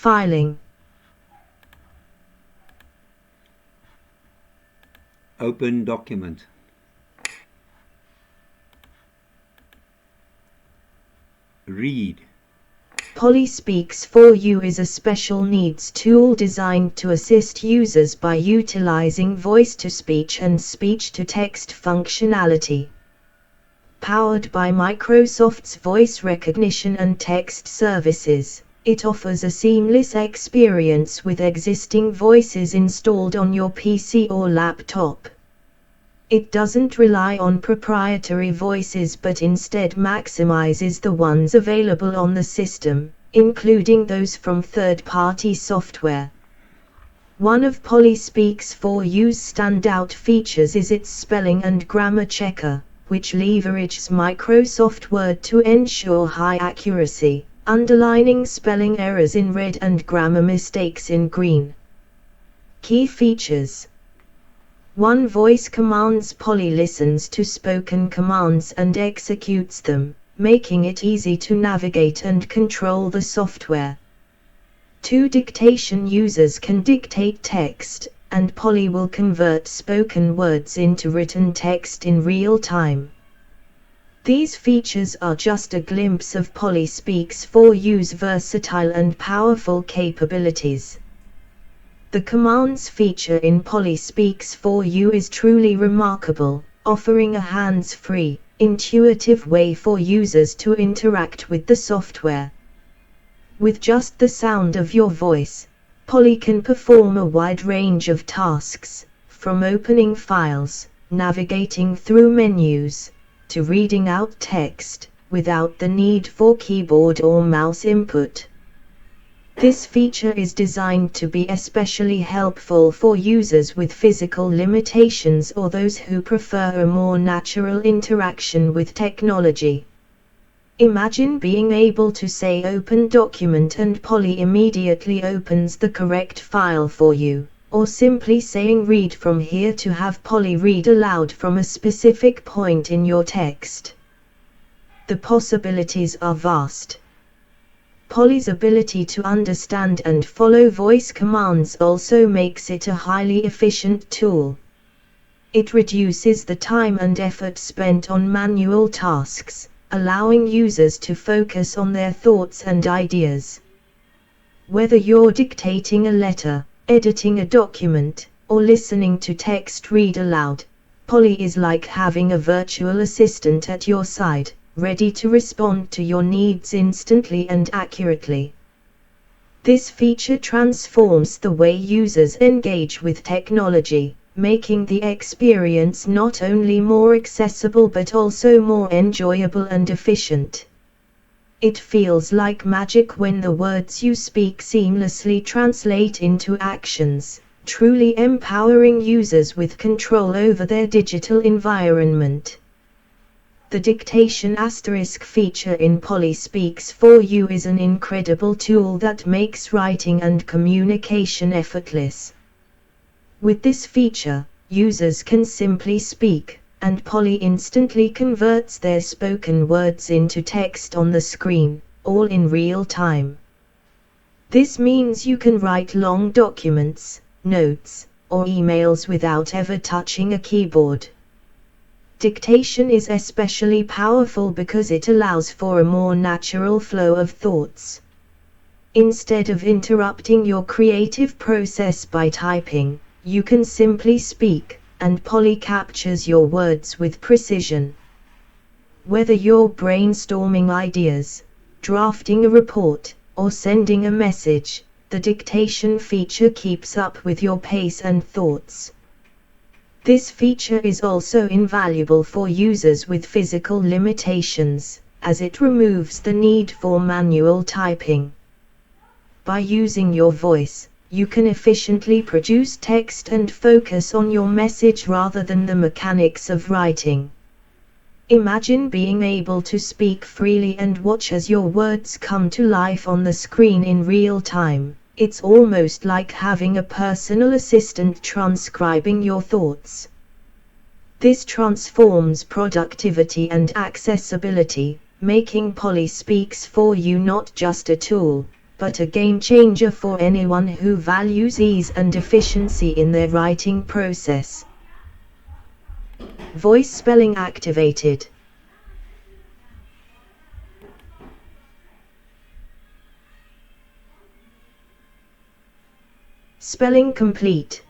Filing. Open document. Read. Polly Speaks for You is a special needs tool designed to assist users by utilizing voice-to-speech and speech-to-text functionality. Powered by Microsoft's voice recognition and text services, it offers a seamless experience with existing voices installed on your PC or laptop. It doesn't rely on proprietary voices but instead maximizes the ones available on the system, including those from third-party software. One of Polly Speaks for You's standout features is its spelling and grammar checker, which leverages Microsoft Word to ensure high accuracy, underlining spelling errors in red and grammar mistakes in green. Key features. 1. Voice commands. Polly listens to spoken commands and executes them, making it easy to navigate and control the software. 2. Dictation. Users can dictate text, and Polly will convert spoken words into written text in real time. These features are just a glimpse of Polly Speaks for You's versatile and powerful capabilities. The commands feature in Polly Speaks for You is truly remarkable, offering a hands-free, intuitive way for users to interact with the software. With just the sound of your voice, Polly can perform a wide range of tasks, from opening files, navigating through menus, to reading out text, without the need for keyboard or mouse input. This feature is designed to be especially helpful for users with physical limitations or those who prefer a more natural interaction with technology. Imagine being able to say open document and Polly immediately opens the correct file for you, or simply saying read from here to have Polly read aloud from a specific point in your text. The possibilities are vast. Polly's ability to understand and follow voice commands also makes it a highly efficient tool. It reduces the time and effort spent on manual tasks, allowing users to focus on their thoughts and ideas. Whether you're dictating a letter, editing a document, or listening to text read aloud, Polly is like having a virtual assistant at your side, ready to respond to your needs instantly and accurately. This feature transforms the way users engage with technology, making the experience not only more accessible but also more enjoyable and efficient. It feels like magic when the words you speak seamlessly translate into actions, truly empowering users with control over their digital environment. The Dictation * feature in Polly Speaks for You is an incredible tool that makes writing and communication effortless. With this feature, users can simply speak, and Polly instantly converts their spoken words into text on the screen, all in real time. This means you can write long documents, notes, or emails without ever touching a keyboard. Dictation is especially powerful because it allows for a more natural flow of thoughts. Instead of interrupting your creative process by typing, you can simply speak, and Polly captures your words with precision. Whether you're brainstorming ideas, drafting a report, or sending a message, the dictation feature keeps up with your pace and thoughts. This feature is also invaluable for users with physical limitations, as it removes the need for manual typing. By using your voice, you can efficiently produce text and focus on your message rather than the mechanics of writing. Imagine being able to speak freely and watch as your words come to life on the screen in real time. It's almost like having a personal assistant transcribing your thoughts. This transforms productivity and accessibility, making Polly Speaks for You not just a tool, but a game changer for anyone who values ease and efficiency in their writing process. Voice spelling activated. Spelling complete.